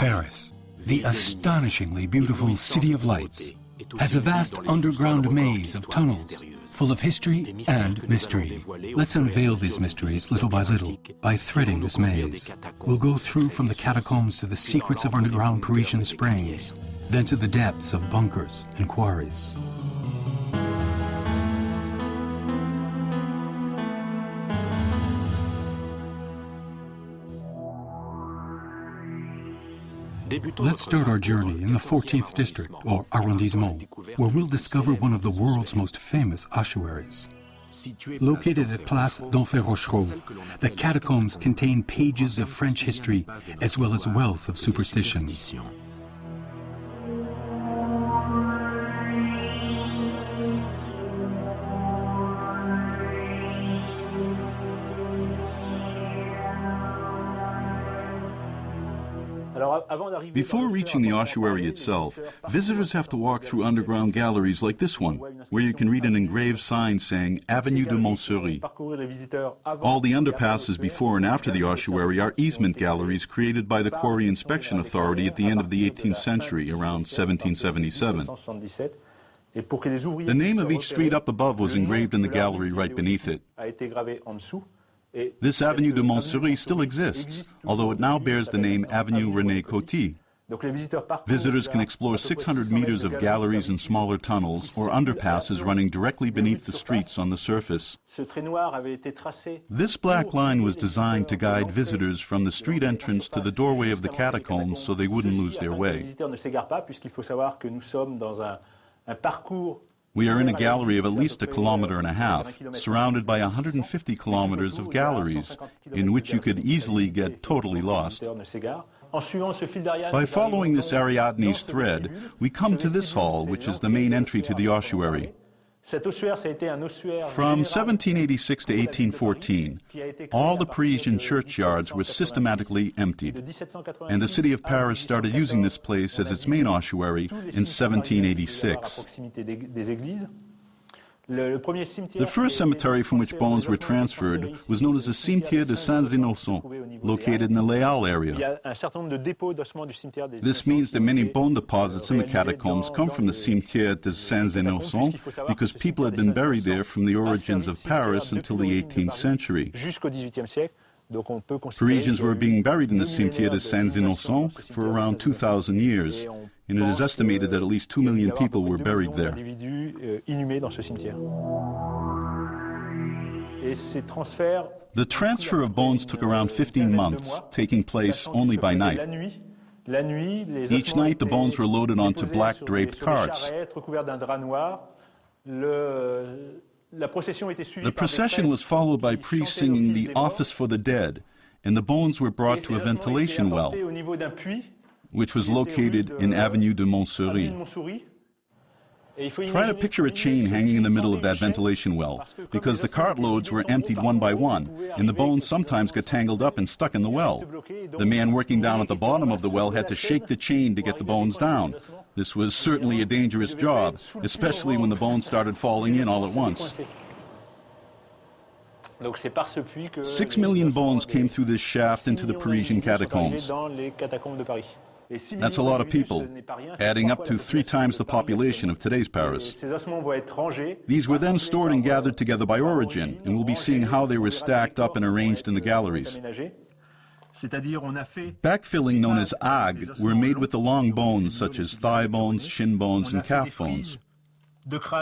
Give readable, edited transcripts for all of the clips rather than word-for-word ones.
Paris, the astonishingly beautiful City of Lights, has a vast underground maze of tunnels full of history and mystery. Let's unveil these mysteries little by little by threading this maze. We'll go through from the catacombs to the secrets of underground Parisian springs, then to the depths of bunkers and quarries. Let's start our journey in the 14th district, or arrondissement, where we'll discover one of the world's most famous ossuaries. Located at Place d'Enfer-Rochereau, the catacombs contain pages of French history as well as a wealth of superstitions. Before reaching the ossuary itself, visitors have to walk through underground galleries like this one, where you can read an engraved sign saying Avenue de Montserrat. All the underpasses before and after the ossuary are easement galleries created by the Quarry Inspection Authority at the end of the 18th century, around 1777. The name of each street up above was engraved in the gallery right beneath it. This Avenue de Montserrat still exists, although it now bears the name Avenue René Coty. Visitors can explore 600 meters of galleries and smaller tunnels or underpasses running directly beneath the streets on the surface. This black line was designed to guide visitors from the street entrance to the doorway of the catacombs so they wouldn't lose their way. We are in a gallery of at least 1.5 kilometers, surrounded by 150 kilometers of galleries, in which you could easily get totally lost. By following this Ariadne's thread, we come to this hall, which is the main entry to the ossuary. From 1786 to 1814, all the Parisian churchyards were systematically emptied, and the city of Paris started using this place as its main ossuary in 1786. The first cemetery from which bones were transferred was known as the Cimetière de Saint-Innocent, located in the Les Halles area. This means that many bone deposits in the catacombs come from the Cimetière de Saint-Innocent because people had been buried there from the origins of Paris until the 18th century. Parisians were being buried in the Cimetière de Saint-Innocent for around 2,000 years, and it is estimated that at least 2 million people were buried there. The transfer of bones took around 15 months, taking place only by night. Each night the bones were loaded onto black draped carts. The procession was followed by priests singing the Office for the Dead, and the bones were brought to a ventilation well, which was located in Avenue de Montserrat. Try to picture a chain hanging in the middle of that ventilation well, because the cartloads were emptied one by one, and the bones sometimes got tangled up and stuck in the well. The man working down at the bottom of the well had to shake the chain to get the bones down. This was certainly a dangerous job, especially when the bones started falling in all at once. 6 million bones came through this shaft into the Parisian catacombs. That's a lot of people, adding up to 3 times the population of today's Paris. These were then stored and gathered together by origin, and we'll be seeing how they were stacked up and arranged in the galleries. Backfilling, known as agges, were made with the long bones such as thigh bones, shin bones, and calf bones.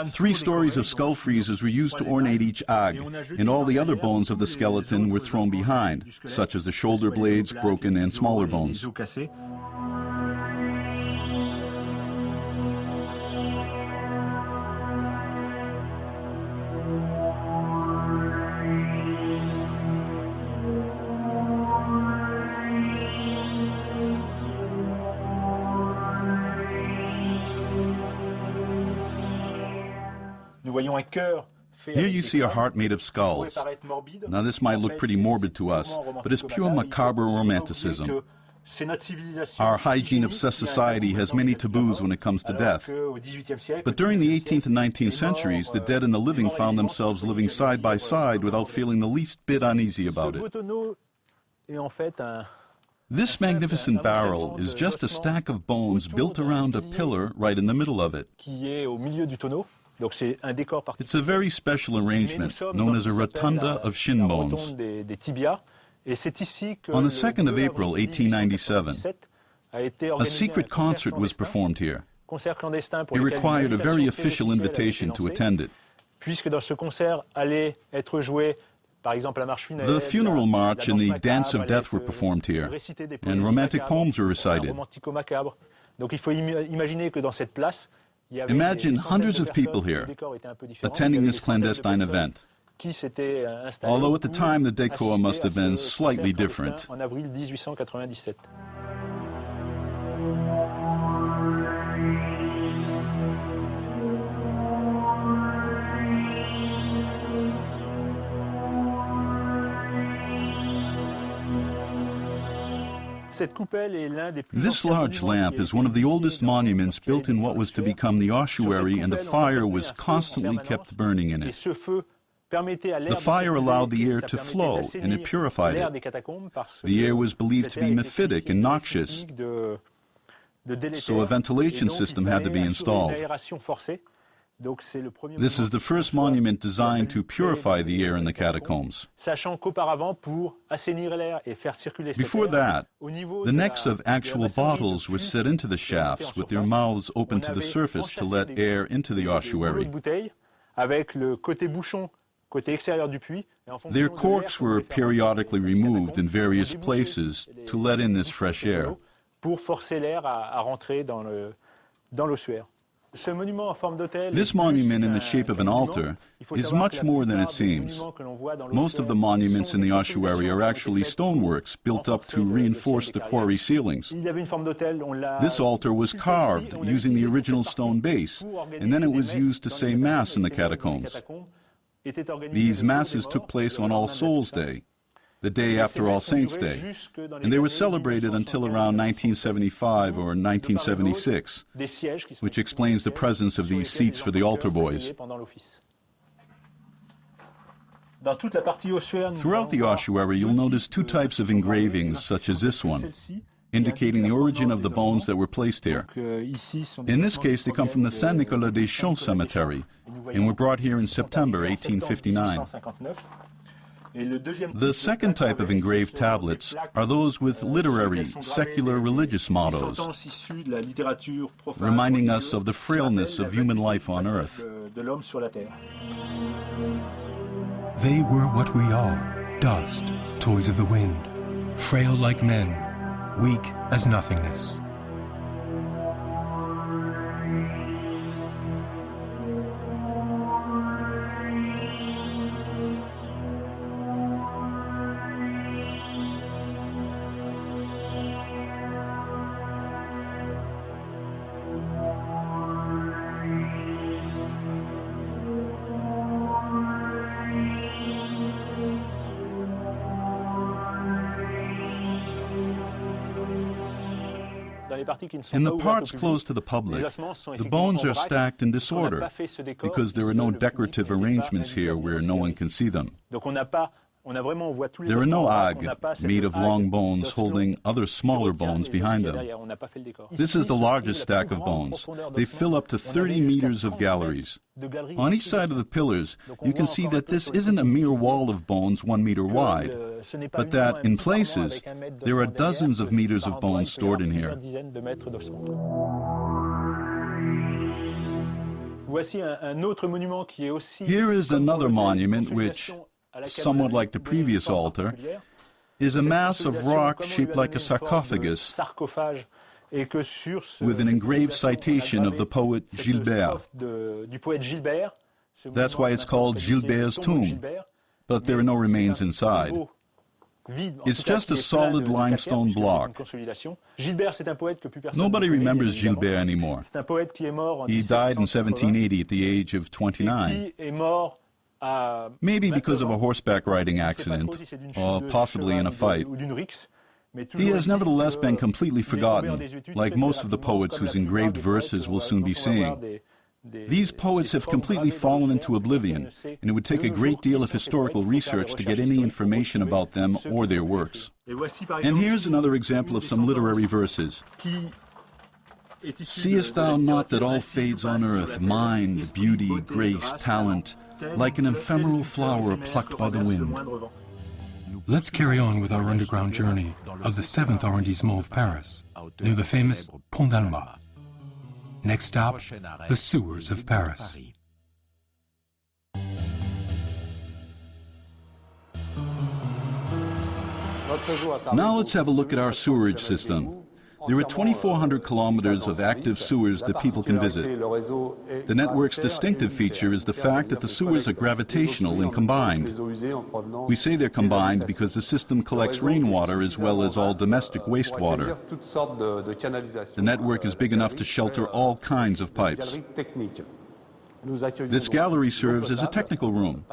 3 stories of skull friezes were used to ornate each agge, and all the other bones of the skeleton were thrown behind, such as the shoulder blades, broken, and smaller bones. Here you see a heart made of skulls. Now this might look pretty morbid to us, but it's pure macabre romanticism. Our hygiene-obsessed society has many taboos when it comes to death. But during the 18th and 19th centuries, the dead and the living found themselves living side by side without feeling the least bit uneasy about it. This magnificent barrel is just a stack of bones built around a pillar right in the middle of it. It's a very special arrangement known as a rotunda of shin bones. On the 2nd of April, 1897, a secret concert was performed here. It required a very official invitation to attend it. The funeral march and the dance of death were performed here, and romantic poems were recited. Imagine hundreds of people here attending this clandestine event, although at the time the decor must have been slightly different. This large lamp is one of the oldest monuments built in what was to become the ossuary, and a fire was constantly kept burning in it. The fire allowed the air to flow, and it purified it. The air was believed to be mephitic and noxious, so a ventilation system had to be installed. This is the first monument designed to purify the air in the catacombs. Before that, the necks of actual bottles were set into the shafts with their mouths open to the surface to let air into the ossuary. Their corks were periodically removed in various places to let in this fresh air. This monument in the shape of an altar is much more than it seems. Most of the monuments in the ossuary are actually stoneworks built up to reinforce the quarry ceilings. This altar was carved using the original stone base, and then it was used to say Mass in the catacombs. These Masses took place on All Souls' Day, the day after All Saints' Day, and they were celebrated until around 1975 or 1976, which explains the presence of these seats for the altar boys. Throughout the ossuary, you'll notice two types of engravings, such as this one, indicating the origin of the bones that were placed here. In this case, they come from the Saint-Nicolas-des-Champs cemetery, and were brought here in September 1859. The second type of engraved tablets are those with literary, secular, religious mottos, reminding us of the frailness of human life on earth. They were what we are, dust, toys of the wind, frail like men, weak as nothingness. In the parts closed to the public, the bones are stacked in disorder because there are no decorative arrangements here where no one can see them. There are no agues made of long bones holding other smaller bones behind them. This is the largest stack of bones. They fill up to 30 meters of galleries. On each side of the pillars, you can see that this isn't a mere wall of bones 1 meter wide, but that, in places, there are dozens of meters of bones stored in here. Here is another monument which, somewhat like the previous altar, is a mass of rock shaped like a sarcophagus with an engraved citation of the poet Gilbert. That's why it's called Gilbert's tomb, but there are no remains inside. It's just a solid limestone block. Nobody remembers Gilbert anymore. He died in 1780 at the age of 29. Maybe because of a horseback riding accident, or possibly in a fight. He has nevertheless been completely forgotten, like most of the poets whose engraved verses we'll soon be seeing. These poets have completely fallen into oblivion, and it would take a great deal of historical research to get any information about them or their works. And here's another example of some literary verses. Seest thou not that all fades on earth, mind, beauty, grace, talent, like an ephemeral flower plucked by the wind? Let's carry on with our underground journey of the 7th arrondissement of Paris, near the famous Pont d'Alma. Next stop, the sewers of Paris. Now let's have a look at our sewerage system. There are 2,400 kilometers of active sewers that people can visit. The network's distinctive feature is the fact that the sewers are gravitational and combined. We say they're combined because the system collects rainwater as well as all domestic wastewater. The network is big enough to shelter all kinds of pipes. This gallery serves as a technical room.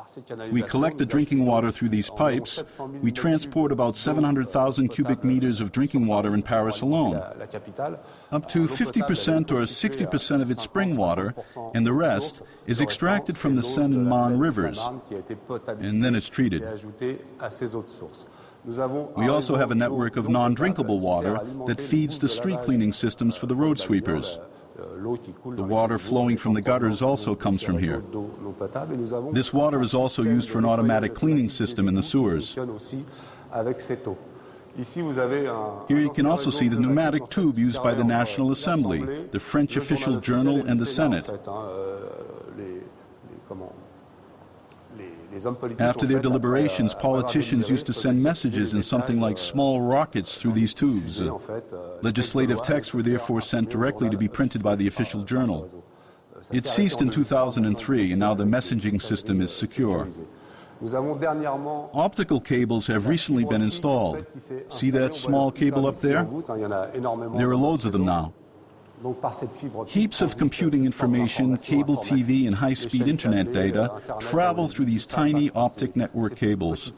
We collect the drinking water through these pipes. We transport about 700,000 cubic meters of drinking water in Paris alone. Up to 50% or 60% of its spring water, and the rest, is extracted from the Seine and Marne rivers, and then it's treated. We also have a network of non-drinkable water that feeds the street cleaning systems for the road sweepers. The water flowing from the gutters also comes from here. This water is also used for an automatic cleaning system in the sewers. Here you can also see the pneumatic tube used by the National Assembly, the French official journal, and the Senate. After their deliberations, politicians used to send messages in something like small rockets through these tubes. Legislative texts were therefore sent directly to be printed by the official journal. It ceased in 2003, and now the messaging system is secure. Optical cables have recently been installed. See that small cable up there? There are loads of them now. Heaps of computing information, cable TV, and high-speed internet data travel through these tiny optic network cables.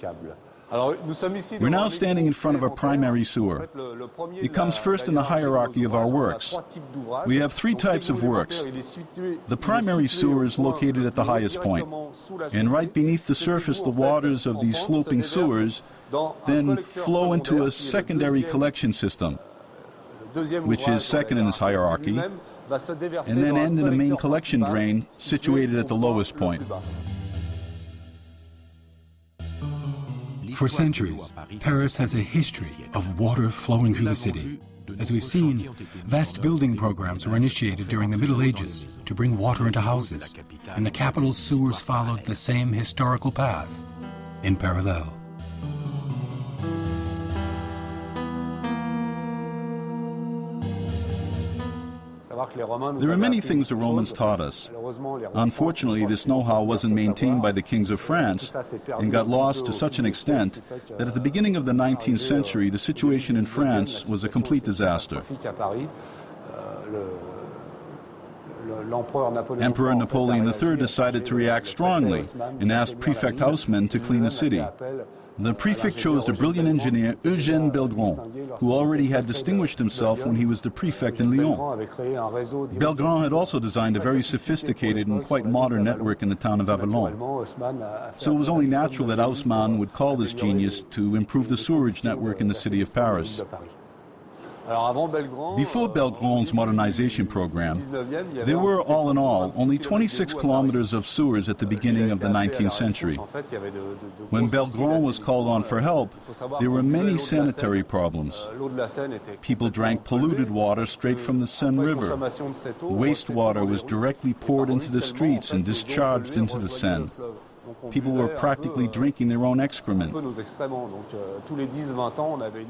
We're now standing in front of a primary sewer. It comes first in the hierarchy of our works. We have 3 types of works. The primary sewer is located at the highest point, and right beneath the surface the waters of these sloping sewers then flow into a secondary collection system, which is second in this hierarchy, and then end in a main collection drain situated at the lowest point. For centuries, Paris has a history of water flowing through the city. As we've seen, vast building programs were initiated during the Middle Ages to bring water into houses, and the capital's sewers followed the same historical path in parallel. There are many things the Romans taught us. Unfortunately, this know-how wasn't maintained by the kings of France and got lost to such an extent that at the beginning of the 19th century, the situation in France was a complete disaster. Emperor Napoleon III decided to react strongly and asked Prefect Haussmann to clean the city. The prefect chose the brilliant engineer Eugène Belgrand, who already had distinguished himself when he was the prefect in Lyon. Belgrand had also designed a very sophisticated and quite modern network in the town of Avalon. So it was only natural that Haussmann would call this genius to improve the sewerage network in the city of Paris. Before Belgrand's modernization program, there were, all in all, only 26 kilometers of sewers at the beginning of the 19th century. When Belgrand was called on for help, there were many sanitary problems. People drank polluted water straight from the Seine River. Wastewater was directly poured into the streets and discharged into the Seine. People were practically drinking their own excrement.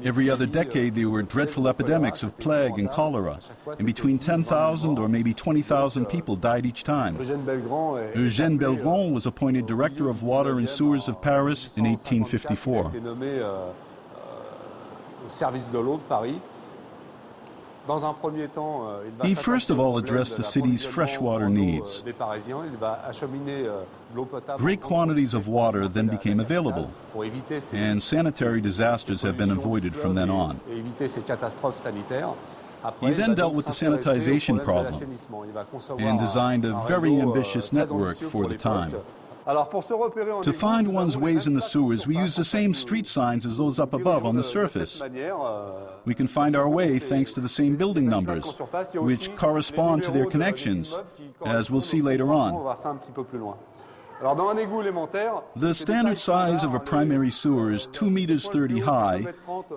Every other decade there were dreadful epidemics of plague and cholera, and between 10,000 or maybe 20,000 people died each time. Eugène Belgrand was appointed Director of Water and Sewers of Paris in 1854. He first of all addressed the city's freshwater needs. Great quantities of water then became available, and sanitary disasters have been avoided from then on. He then dealt with the sanitization problem and designed a very ambitious network for the time. To find one's ways in the sewers, we use the same street signs as those up above on the surface. We can find our way thanks to the same building numbers, which correspond to their connections, as we'll see later on. The standard size of a primary sewer is 2 meters 30 high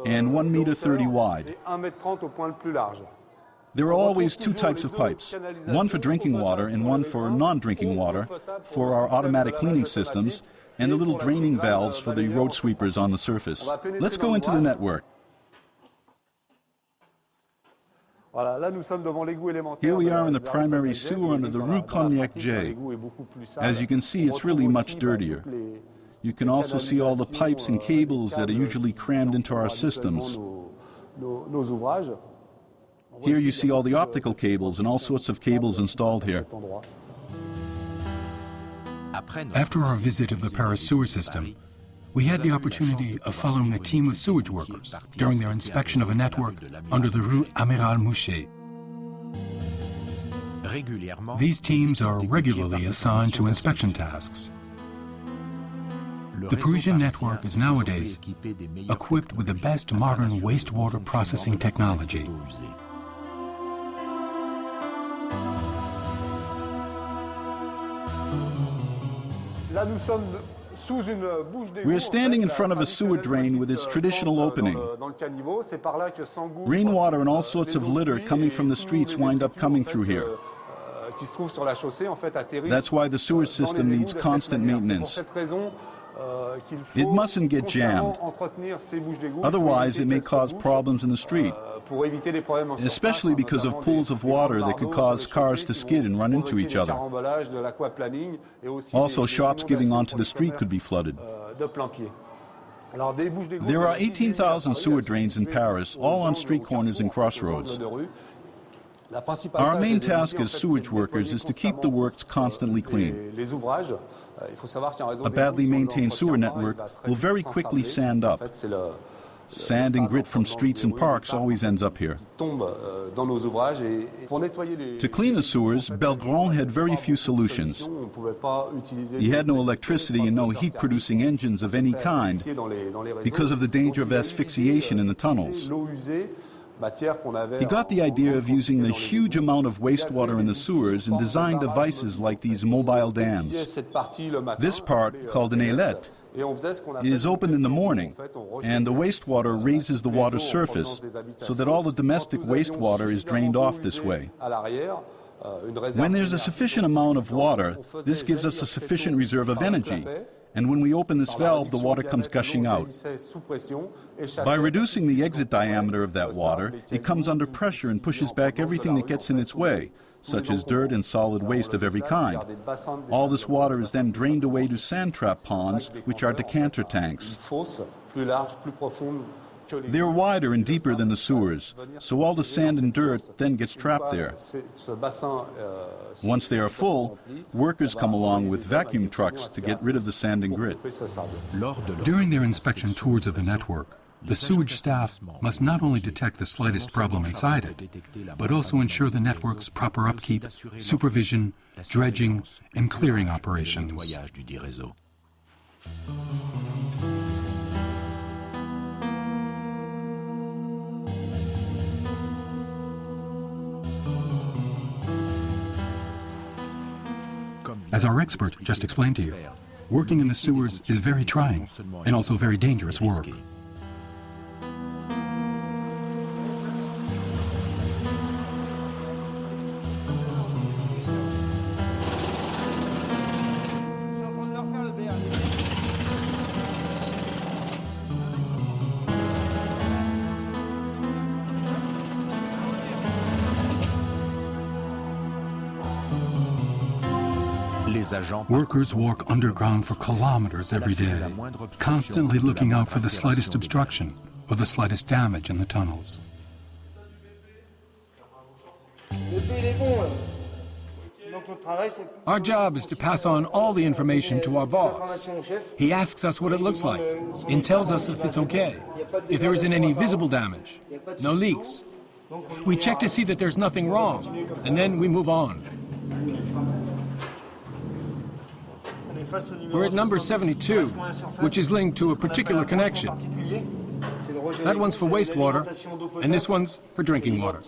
and 1 meter 30 wide. There are always two types of pipes, one for drinking water and one for non-drinking water, for our automatic cleaning systems, and the little draining valves for the road sweepers on the surface. Let's go into the network. Here we are in the primary sewer under the Rue Cognac-J. As you can see, it's really much dirtier. You can also see all the pipes and cables that are usually crammed into our systems. Here you see all the optical cables and all sorts of cables installed here. After our visit of the Paris sewer system, we had the opportunity of following a team of sewage workers during their inspection of a network under the Rue Amiral Mouchet. These teams are regularly assigned to inspection tasks. The Parisian network is nowadays equipped with the best modern wastewater processing technology. We're standing in front of a sewer drain with its traditional opening. Rainwater and all sorts of litter coming from the streets wind up coming through here. That's why the sewer system needs constant maintenance. It mustn't get jammed. Otherwise, it may cause problems in the street, especially because of pools of water that could cause cars to skid and run into each other. Also, shops giving onto the street could be flooded. There are 18,000 sewer drains in Paris, all on street corners and crossroads. Our main task as sewage workers is to keep the works constantly clean. A badly maintained sewer network will very quickly sand up. Sand and grit from streets and parks always ends up here. To clean the sewers, Belleville had very few solutions. He had no electricity and no heat-producing engines of any kind because of the danger of asphyxiation in the tunnels. He got the idea of using the huge amount of wastewater in the sewers and designed devices like these mobile dams. This part, called an ailette, is opened in the morning, and the wastewater raises the water surface so that all the domestic wastewater is drained off this way. When there's a sufficient amount of water, this gives us a sufficient reserve of energy. And when we open this valve, the water comes gushing out. By reducing the exit diameter of that water, it comes under pressure and pushes back everything that gets in its way, such as dirt and solid waste of every kind. All this water is then drained away to sand trap ponds, which are decanter tanks. They're wider and deeper than the sewers, so all the sand and dirt then gets trapped there. Once they are full, workers come along with vacuum trucks to get rid of the sand and grit. During their inspection tours of the network, the sewage staff must not only detect the slightest problem inside it, but also ensure the network's proper upkeep, supervision, dredging, and clearing operations. As our expert just explained to you, working in the sewers is very trying and also very dangerous work. Workers walk underground for kilometers every day, constantly looking out for the slightest obstruction or the slightest damage in the tunnels. Our job is to pass on all the information to our boss. He asks us what it looks like and tells us if it's okay, if there isn't any visible damage, no leaks, We check to see that there's nothing wrong, and then we move on. We're at number 72, which is linked to a particular connection. That one's for wastewater, and this one's for drinking water.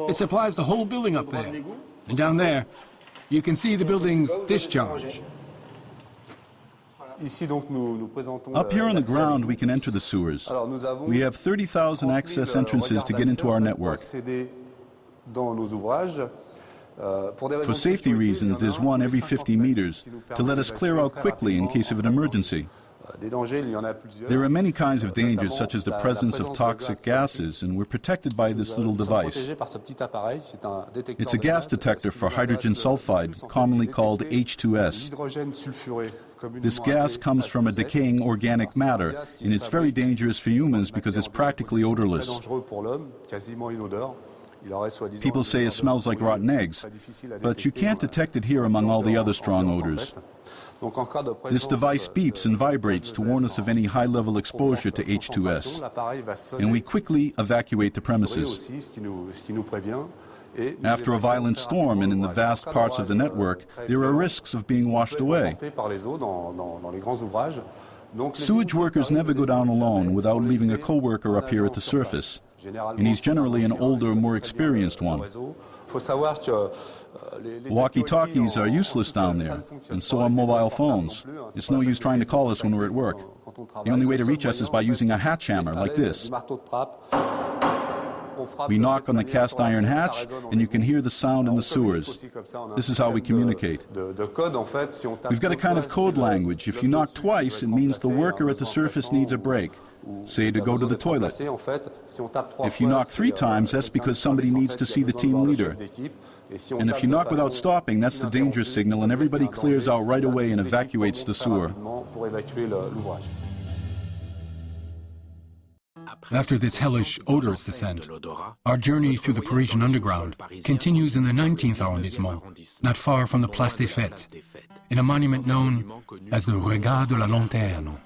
It supplies the whole building up there. And down there, you can see the building's discharge. Up here on the ground, we can enter the sewers. We have 30,000 access entrances to get into our network. For safety reasons, there's one every 50 meters to let us clear out quickly in case of an emergency. There are many kinds of dangers, such as the presence of toxic gases, and we're protected by this little device. It's a gas detector for hydrogen sulfide, commonly called H2S. This gas comes from a decaying organic matter, and it's very dangerous for humans because it's practically odorless. People say it smells like rotten eggs, but you can't detect it here among all the other strong odors. This device beeps and vibrates to warn us of any high-level exposure to H2S, and we quickly evacuate the premises. After a violent storm and in the vast parts of the network, there are risks of being washed away. Sewage workers never go down alone without leaving a co-worker up here at the surface, and he's generally an older, more experienced one. Walkie-talkies are useless down there, and so are mobile phones. It's no use trying to call us when we're at work. The only way to reach us is by using a hatch hammer like this. We knock on the cast iron hatch, and you can hear the sound in the sewers. This is how we communicate. We've got a kind of code language. If you knock twice, it means the worker at the surface needs a break. Say to go to the toilet. If you knock 3 times, that's because somebody needs to see the team leader. And if you knock without stopping, that's the danger signal, and everybody clears out right away and evacuates the sewer. After this hellish, odorous descent, our journey through the Parisian underground continues in the 19th arrondissement, not far from the Place des Fêtes, in a monument known as the Regard de la Lanterne.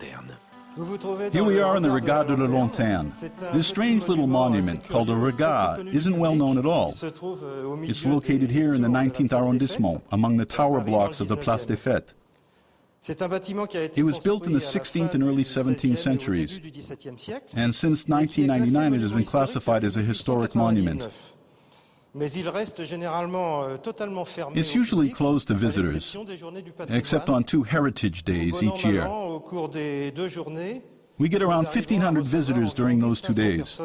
Here we are in the Regard de la Lanterne. This strange little monument, called a regard, isn't well known at all. It's located here in the 19th arrondissement, among the tower blocks of the Place des Fêtes. It was built in the 16th and early 17th centuries, and since 1999 it has been classified as a historic monument. It's usually closed to visitors, except on 2 heritage days each year. We get around 1,500 visitors during those 2 days.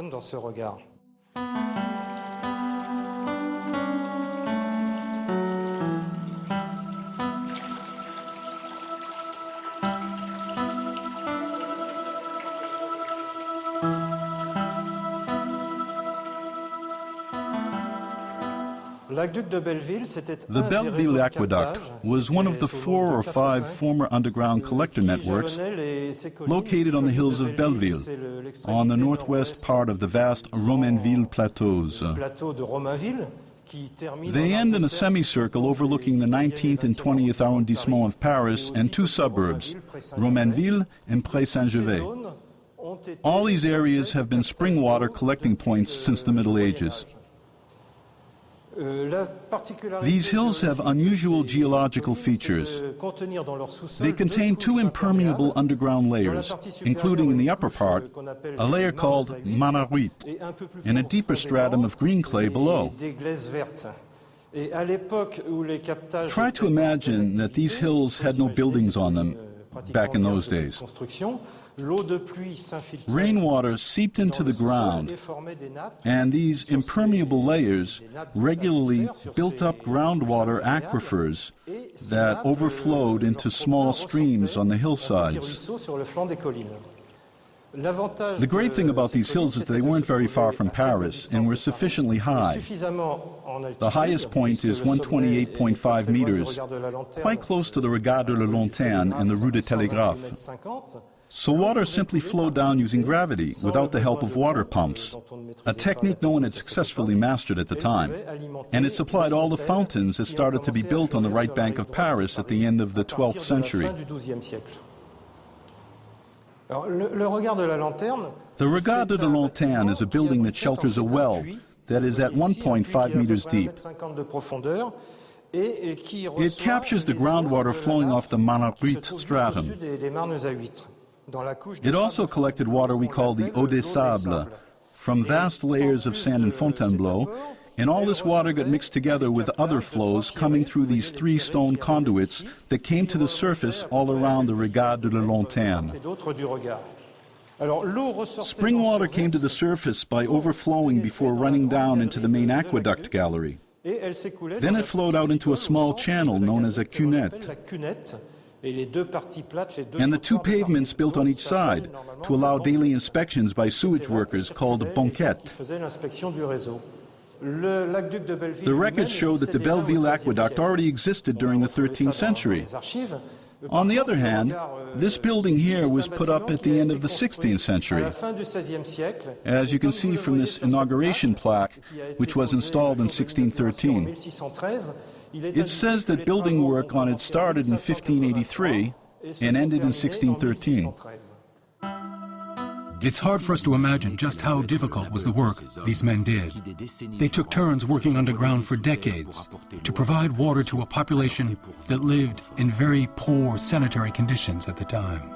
The Belleville aqueduct was one of the 4 or 5 former underground collector networks located on the hills of Belleville, on the northwest part of the vast Romanville plateaus. They end in a semicircle overlooking the 19th and 20th arrondissement of Paris and 2 suburbs, Romanville and Pré-Saint-Gervais. All these areas have been spring water collecting points since the Middle Ages. These hills have unusual geological features. They contain 2 impermeable underground layers, including in the upper part a layer called manaruite and a deeper stratum of green clay below. Try to imagine that these hills had no buildings on them back in those days. Rainwater seeped into the ground, and these impermeable layers regularly built up groundwater aquifers that overflowed into small streams on the hillsides. The great thing about these hills is that they weren't very far from Paris and were sufficiently high. The highest point is 128.5 meters, quite close to the Regard de la Lanterne and the Rue de Télégraphe. So water simply flowed down using gravity, without the help of water pumps, a technique no one had successfully mastered at the time. And it supplied all the fountains that started to be built on the right bank of Paris at the end of the 12th century. The Regard de la Lanterne is a building that shelters a well that is at 1.5 meters deep. It captures the groundwater flowing off the Marne-à-Huit stratum. It also collected water we call the eau des sables from vast layers of sand in Fontainebleau, and all this water got mixed together with other flows coming through these 3 stone conduits that came to the surface all around the Regard de la Lanterne. Spring water came to the surface by overflowing before running down into the main aqueduct gallery. Then it flowed out into a small channel known as a cunette, and the 2 pavements built on each side to allow daily inspections by sewage workers called banquettes. The records show that the Belleville aqueduct already existed during the 13th century. On the other hand, this building here was put up at the end of the 16th century. As you can see from this inauguration plaque, which was installed in 1613, it says that building work on it started in 1583 and ended in 1613. It's hard for us to imagine just how difficult was the work these men did. They took turns working underground for decades to provide water to a population that lived in very poor sanitary conditions at the time.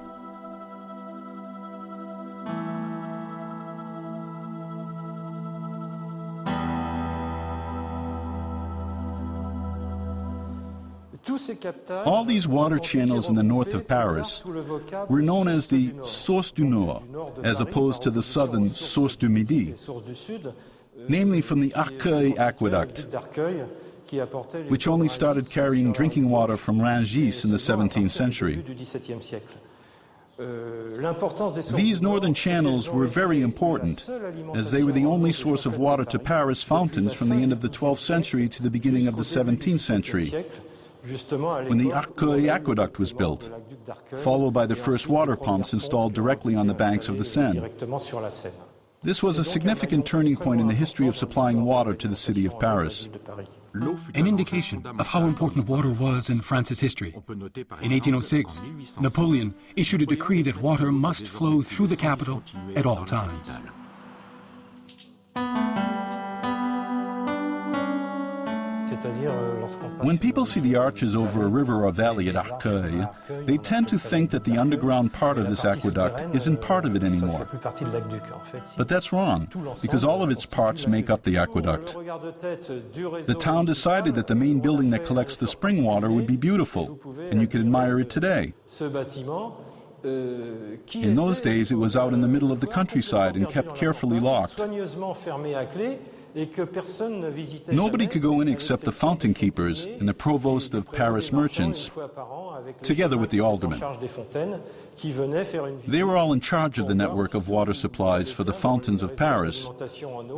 All these water channels in the north of Paris were known as the Source du Nord, as opposed to the southern Source du Midi, namely from the Arcueil aqueduct, which only started carrying drinking water from Rungis in the 17th century. These northern channels were very important, as they were the only source of water to Paris fountains from the end of the 12th century to the beginning of the 17th century, when the Arcueil aqueduct was built, followed by the first water pumps installed directly on the banks of the Seine. This was a significant turning point in the history of supplying water to the city of Paris. An indication of how important water was in France's history. In 1806, Napoleon issued a decree that water must flow through the capital at all times. When people see the arches over a river or valley at Arcueil, they tend to think that the underground part of this aqueduct isn't part of it anymore. But that's wrong, because all of its parts make up the aqueduct. The town decided that the main building that collects the spring water would be beautiful, and you can admire it today. In those days, it was out in the middle of the countryside and kept carefully locked. Nobody could go in except the fountain keepers and the provost of Paris merchants, together with the aldermen. They were all in charge of the network of water supplies for the fountains of Paris,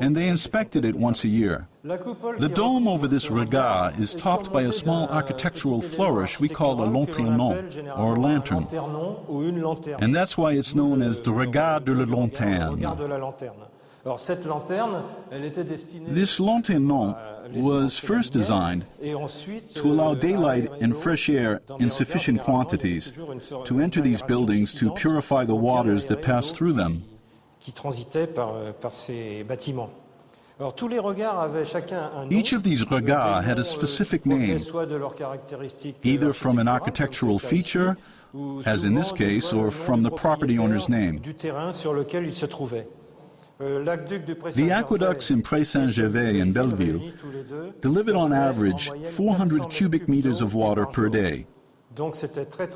and they inspected it once a year. The dome over this regard is topped by a small architectural flourish we call a lanternon, or lantern, and that's why it's known as the Regard de la Lanterne. This lanternon was first designed to allow daylight and fresh air in sufficient quantities to enter these buildings to purify the waters that pass through them. Each of these regards had a specific name, either from an architectural feature, as in this case, or from the property owner's name. The aqueducts in Pré-Saint-Gervais and Belleville delivered on average 400 cubic meters of water per day.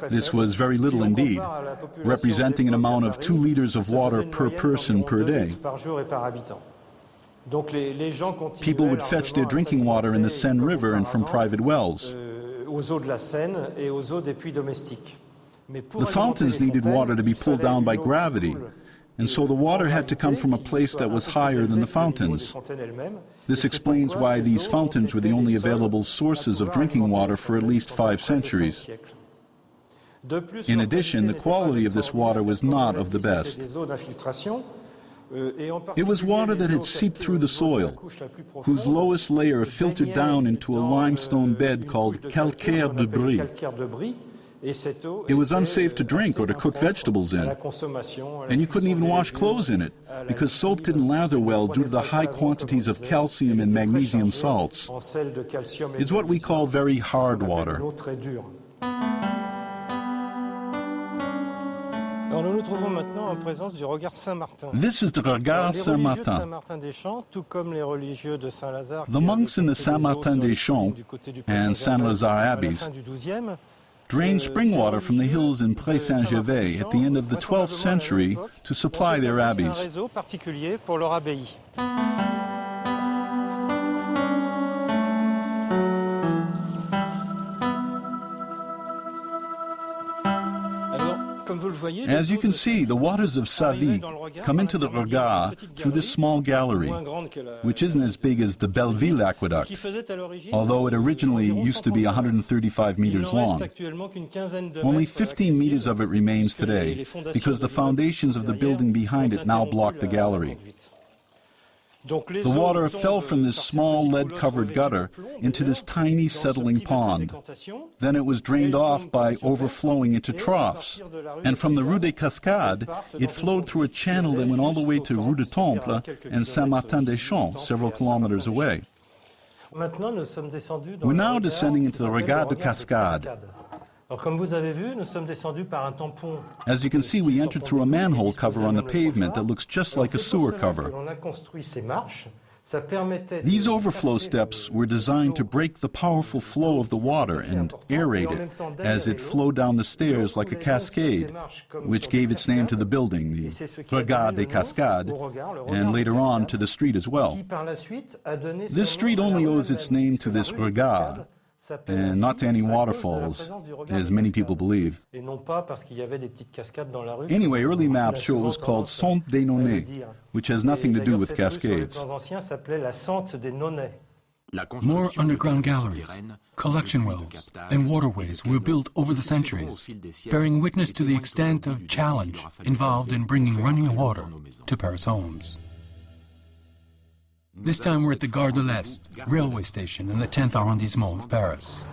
This was very little indeed, representing an amount of 2 liters of water per person per day. People would fetch their drinking water in the Seine River and from private wells. The fountains needed water to be pulled down by gravity, and so the water had to come from a place that was higher than the fountains. This explains why these fountains were the only available sources of drinking water for at least 5 centuries. In addition, the quality of this water was not of the best. It was water that had seeped through the soil, whose lowest layer filtered down into a limestone bed called calcaire de brie. It was unsafe to drink or to cook vegetables in, and you couldn't even wash clothes in it because soap didn't lather well due to the high quantities of calcium and magnesium salts. It's what we call very hard water. This is the Regard Saint-Martin. The monks in the Saint-Martin-des-Champs and Saint-Lazare abbeys drained spring water from the hills in Pré Saint-Gervais at the end of the 12th century to supply their abbeys. As you can see, the waters of Savy come into the Regard through this small gallery, which isn't as big as the Belleville aqueduct, although it originally used to be 135 meters long. Only 15 meters of it remains today, because the foundations of the building behind it now block the gallery. The water fell from this small lead-covered gutter into this tiny settling pond. Then it was drained off by overflowing into troughs. And from the Rue des Cascades, it flowed through a channel that went all the way to Rue du Temple and Saint-Martin-des-Champs, several kilometers away. We're now descending into the Regard de Cascade. As you can see, we entered through a manhole cover on the pavement that looks just like a sewer cover. These overflow steps were designed to break the powerful flow of the water and aerate it as it flowed down the stairs like a cascade, which gave its name to the building, the Regard des Cascades, and later on to the street as well. This street only owes its name to this regard, and not to any waterfalls, as many people believe. Anyway, early maps show it was called Sente des Nonnets, which has nothing to do with cascades. More underground galleries, collection wells, and waterways were built over the centuries, bearing witness to the extent of challenge involved in bringing running water to Paris homes. This time we're at the Gare de l'Est railway station in the 10th arrondissement of Paris.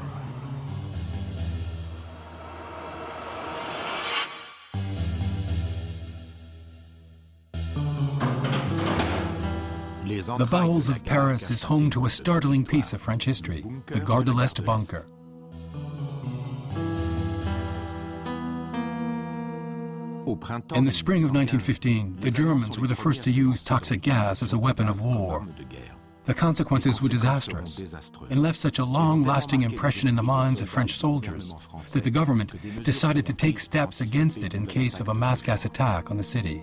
The bowels of Paris is home to a startling piece of French history, the Gare de l'Est bunker. In the spring of 1915, the Germans were the first to use toxic gas as a weapon of war. The consequences were disastrous and left such a long-lasting impression in the minds of French soldiers that the government decided to take steps against it in case of a mass gas attack on the city.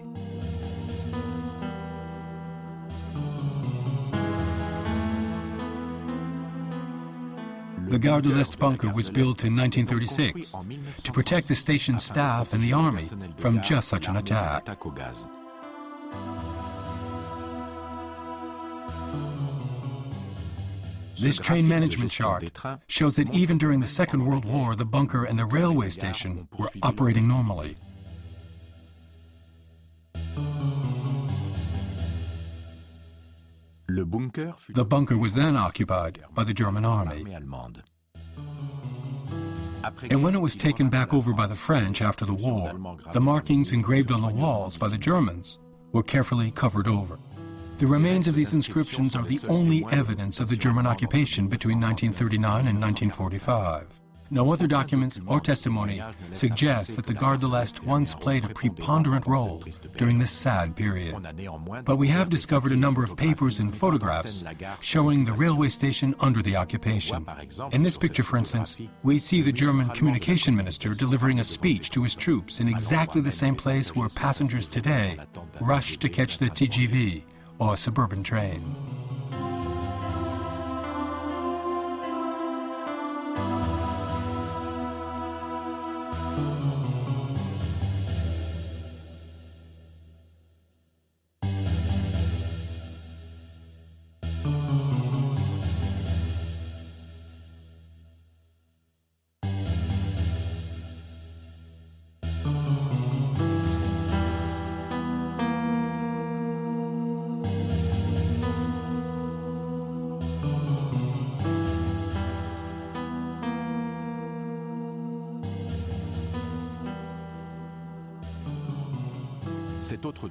The Gare de l'Est bunker was built in 1936 to protect the station's staff and the army from just such an attack. This train management chart shows that even during the Second World War, the bunker and the railway station were operating normally. The bunker was then occupied by the German army. And when it was taken back over by the French after the war, the markings engraved on the walls by the Germans were carefully covered over. The remains of these inscriptions are the only evidence of the German occupation between 1939 and 1945. No other documents or testimony suggests that the Gare de l'Est once played a preponderant role during this sad period. But we have discovered a number of papers and photographs showing the railway station under the occupation. In this picture, for instance, we see the German communication minister delivering a speech to his troops in exactly the same place where passengers today rush to catch the TGV, or suburban train.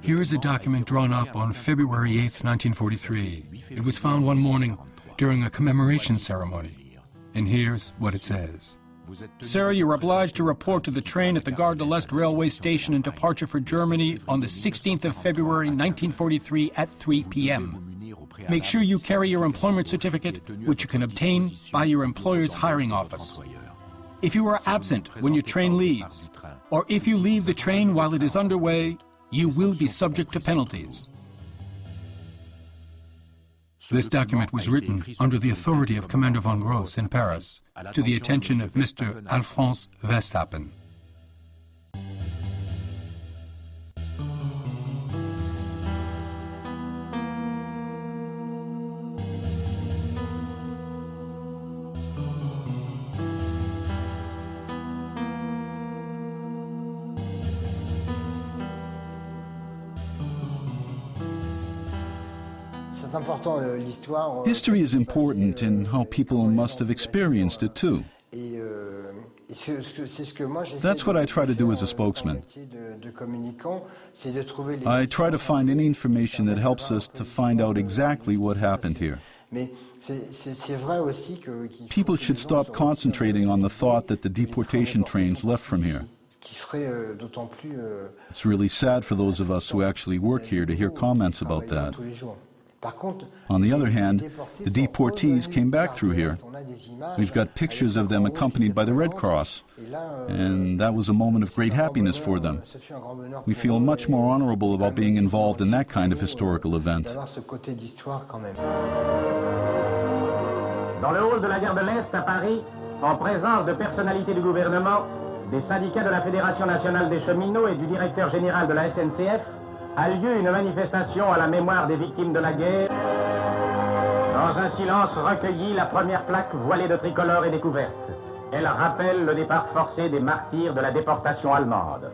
Here is a document drawn up on February 8, 1943. It was found one morning during a commemoration ceremony. And here's what it says. Sir, you are obliged to report to the train at the Gare de l'Est railway station in departure for Germany on the 16th of February 1943 at 3 p.m. Make sure you carry your employment certificate, which you can obtain by your employer's hiring office. If you are absent when your train leaves, or if you leave the train while it is underway, you will be subject to penalties. This document was written under the authority of Commander von Gross in Paris, to the attention of Mr. Alphonse Verstappen. History is important in how people must have experienced it too. That's what I try to do as a spokesman. I try to find any information that helps us to find out exactly what happened here. People should stop concentrating on the thought that the deportation trains left from here. It's really sad for those of us who actually work here to hear comments about that. On the other hand, the deportees came back through here. We've got pictures of them accompanied by the Red Cross, and that was a moment of great happiness for them. We feel much more honorable about being involved in that kind of historical event. Dans le hall de la Gare de l'Est à Paris, en présence de personnalités du gouvernement, des syndicats de la Fédération nationale des cheminots et du directeur général de la SNCF, a lieu une manifestation à la mémoire des victimes de la guerre. Dans un silence recueilli, la première plaque voilée de tricolore est découverte. Elle rappelle le départ forcé des martyrs de la déportation allemande.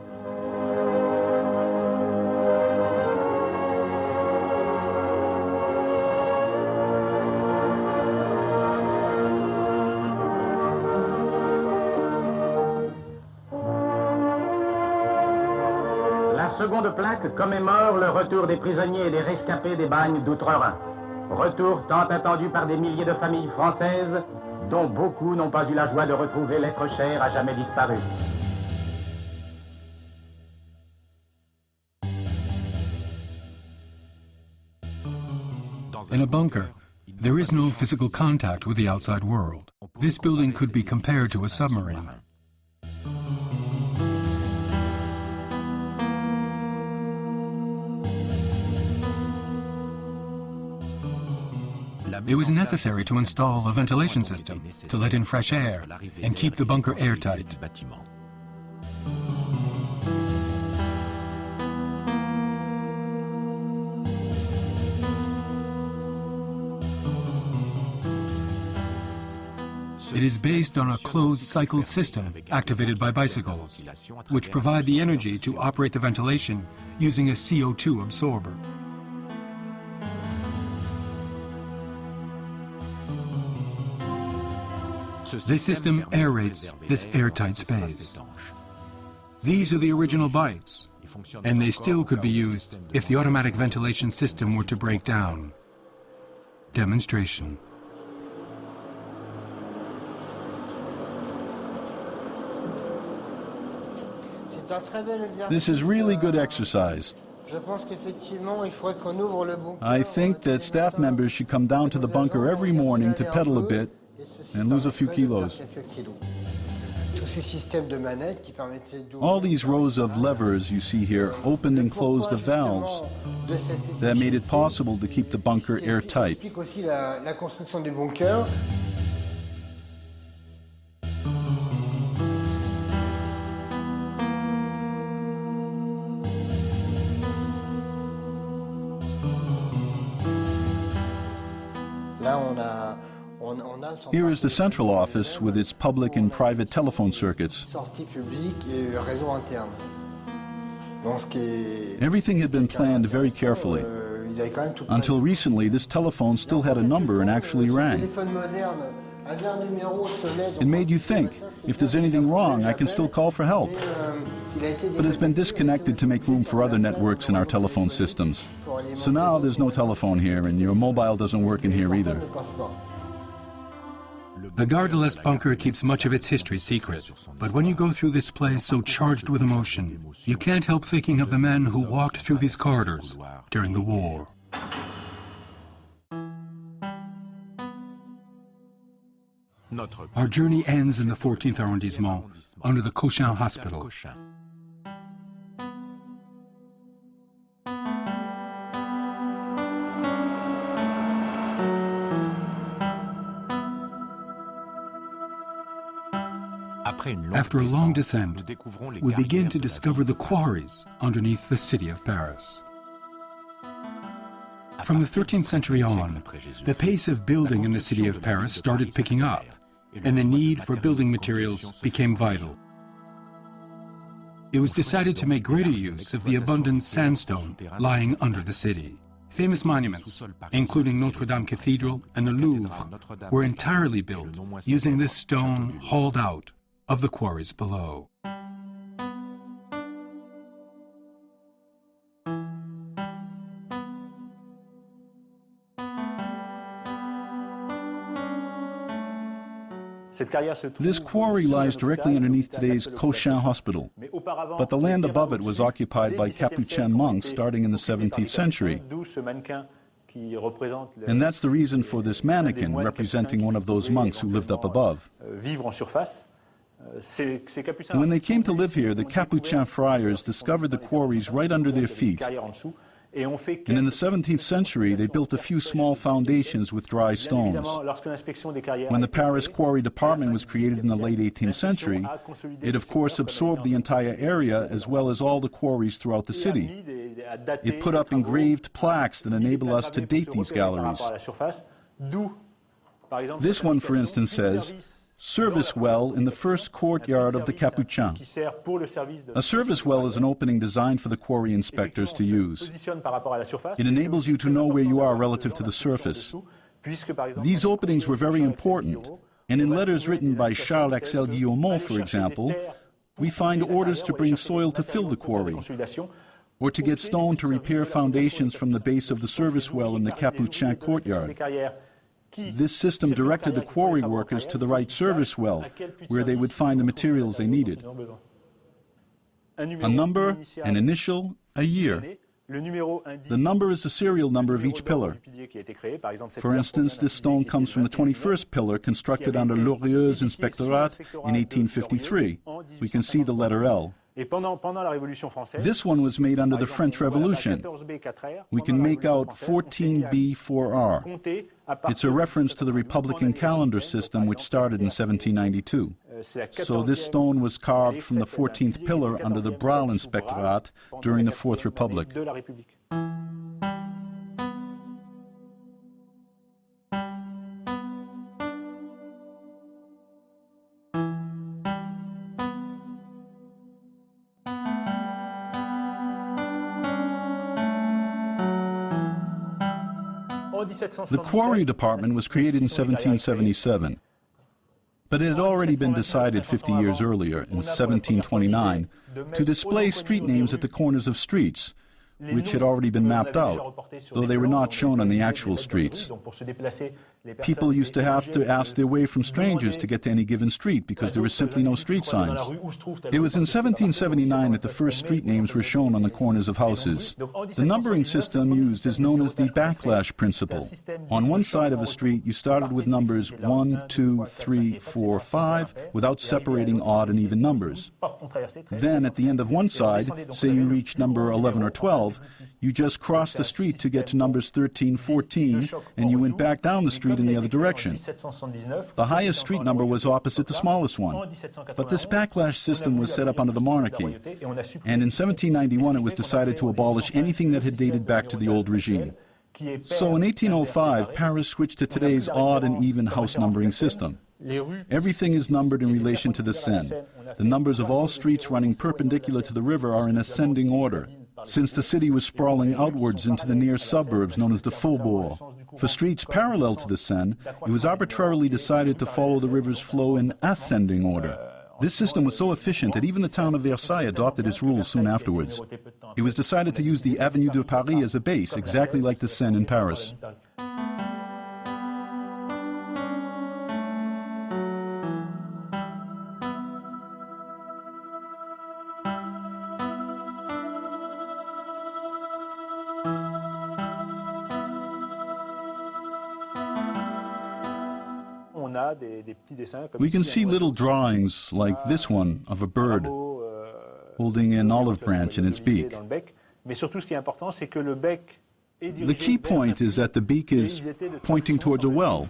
La seconde plaque commémore le retour des prisonniers et des rescapés des bagnes d'Outre-Rhin. Retour tant attendu par des milliers de familles françaises, dont beaucoup n'ont pas eu la joie de retrouver l'être cher à jamais disparu. In a bunker, there is no physical contact with the outside world. This building could be compared to a submarine. It was necessary to install a ventilation system to let in fresh air and keep the bunker airtight. It is based on a closed cycle system activated by bicycles, which provide the energy to operate the ventilation using a CO2 absorber. This system aerates this airtight space. These are the original bikes, and they still could be used if the automatic ventilation system were to break down. Demonstration. This is really good exercise. I think that staff members should come down to the bunker every morning to pedal a bit and lose a few kilos. All these rows of levers you see here opened and closed the valves that made it possible to keep the bunker airtight. Here is the central office with its public and private telephone circuits. Everything had been planned very carefully. Until recently, this telephone still had a number and actually rang. It made you think, if there's anything wrong, I can still call for help. But it's been disconnected to make room for other networks in our telephone systems. So now there's no telephone here, and your mobile doesn't work in here either. The Gare de l'Est bunker keeps much of its history secret, but when you go through this place so charged with emotion, you can't help thinking of the men who walked through these corridors during the war. Our journey ends in the 14th arrondissement, under the Cochin Hospital. After a long descent, we begin to discover the quarries underneath the city of Paris. From the 13th century on, the pace of building in the city of Paris started picking up, and the need for building materials became vital. It was decided to make greater use of the abundant sandstone lying under the city. Famous monuments, including Notre Dame Cathedral and the Louvre, were entirely built using this stone hauled out of the quarries below. This quarry lies directly underneath today's Cochin Hospital, but the land above it was occupied by Capuchin monks starting in the 17th century. And that's the reason for this mannequin representing one of those monks who lived up above. When they came to live here, the Capuchin friars discovered the quarries right under their feet. And in the 17th century, they built a few small foundations with dry stones. When the Paris Quarry Department was created in the late 18th century, it of course absorbed the entire area as well as all the quarries throughout the city. It put up engraved plaques that enable us to date these galleries. This one, for instance, says, "Service well in the first courtyard of the Capuchin." A service well is an opening designed for the quarry inspectors to use. It enables you to know where you are relative to the surface. These openings were very important, and in letters written by Charles Axel Guillemot, for example, we find orders to bring soil to fill the quarry, or to get stone to repair foundations from the base of the service well in the Capuchin courtyard. This system directed the quarry workers to the right service well, where they would find the materials they needed. A number, an initial, a year. The number is the serial number of each pillar. For instance, this stone comes from the 21st pillar constructed under Lorieus's Inspectorat in 1853. We can see the letter L. This one was made under the French Revolution. We can make out 14B4R. It's a reference to the Republican calendar system which started in 1792. So this stone was carved from the 14th pillar under the Bral Inspectorat during the Fourth Republic. The Quarry Department was created in 1777, but it had already been decided 50 years earlier, in 1729, to display street names at the corners of streets, which had already been mapped out, though they were not shown on the actual streets. People used to have to ask their way from strangers to get to any given street because there were simply no street signs. It was in 1779 that the first street names were shown on the corners of houses. The numbering system used is known as the backlash principle. On one side of a street, you started with numbers 1, 2, 3, 4, 5, without separating odd and even numbers. Then, at the end of one side, say you reached number 11 or 12, you just crossed the street to get to numbers 13, 14, and you went back down the street in the other direction. The highest street number was opposite the smallest one. But this backlash system was set up under the monarchy, and in 1791 it was decided to abolish anything that had dated back to the old regime. So in 1805, Paris switched to today's odd and even house numbering system. Everything is numbered in relation to the Seine. The numbers of all streets running perpendicular to the river are in ascending order. since the city was sprawling outwards into the near suburbs known as the Faubourg. For streets parallel to the Seine, it was arbitrarily decided to follow the river's flow in ascending order. This system was so efficient that even the town of Versailles adopted its rules soon afterwards. It was decided to use the Avenue de Paris as a base, exactly like the Seine in Paris. We can see little drawings like this one of a bird holding an olive branch in its beak. The key point is that the beak is pointing towards a well,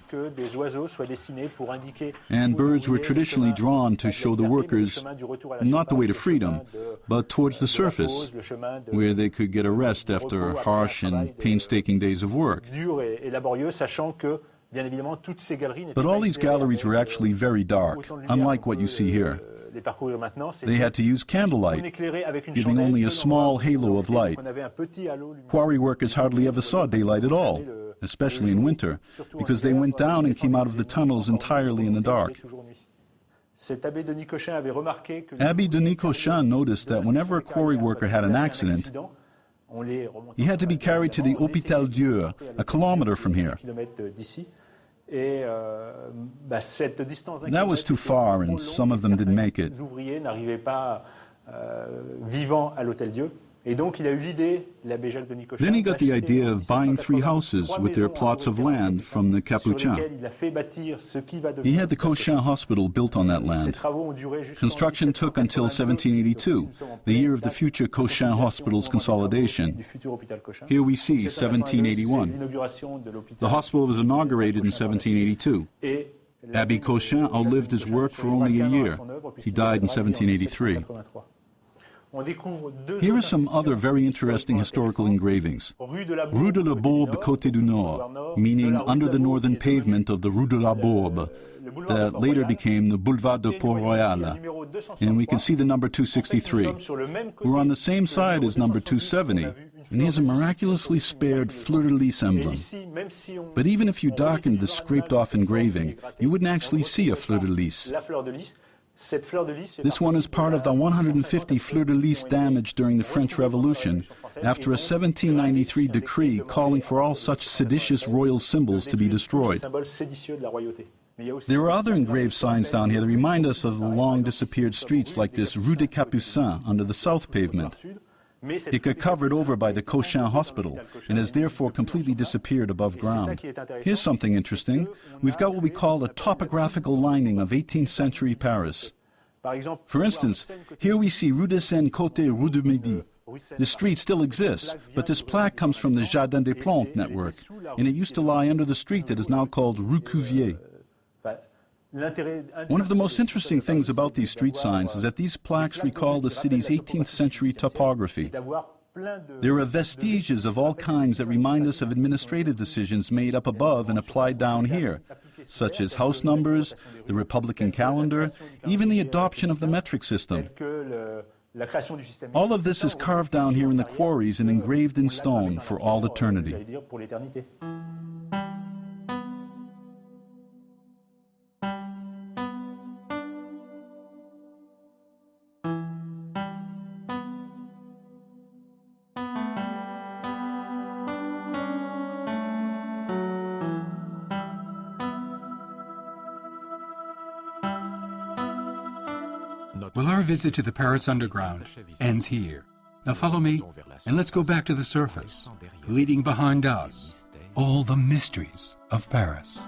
and birds were traditionally drawn to show the workers not the way to freedom, but towards the surface, where they could get a rest after harsh and painstaking days of work. But all these galleries were actually very dark, unlike what you see here. They had to use candlelight, giving only a small halo of light. Quarry workers hardly ever saw daylight at all, especially in winter, because they went down and came out of the tunnels entirely in the dark. Abbé Denis Cochin noticed that whenever a quarry worker had an accident, he had to be carried to the Hôpital Dieu, a kilometer from here. That was too far, and some of them didn't make it. Then he got the idea of buying 3 houses with their plots of land from the Capuchins. He had the Cochin Hospital built on that land. Construction took until 1782, the year of the future Cochin Hospital's consolidation. Here we see 1781. The hospital was inaugurated in 1782. Abbé Cochin outlived his work for only a year. He died in 1783. Here are some other very interesting historical engravings. Rue de la Bourbe, Côté du Nord, meaning under the northern pavement of the Rue de la Bourbe, that later became the Boulevard de Port-Royal. And we can see the number 263. We're on the same side as number 270, and here's a miraculously spared fleur-de-lis emblem. But even if you darkened the scraped-off engraving, you wouldn't actually see a fleur-de-lis. This one is part of the 150 fleur-de-lis damaged during the French Revolution after a 1793 decree calling for all such seditious royal symbols to be destroyed. There are other engraved signs down here that remind us of the long-disappeared streets like this Rue des Capucins under the south pavement. It got covered over by the Cochin Hospital and has therefore completely disappeared above ground. Here's something interesting. We've got what we call a topographical lining of 18th century Paris. For instance, here we see Rue de Seine Côté Rue du Midi. The street still exists, but this plaque comes from the Jardin des Plantes network, and it used to lie under the street that is now called Rue Cuvier. One of the most interesting things about these street signs is that these plaques recall the city's 18th century topography. There are vestiges of all kinds that remind us of administrative decisions made up above and applied down here, such as house numbers, the Republican calendar, even the adoption of the metric system. All of this is carved down here in the quarries and engraved in stone for all eternity. Well, our visit to the Paris Underground ends here. Now follow me, and let's go back to the surface, leading behind us all the mysteries of Paris.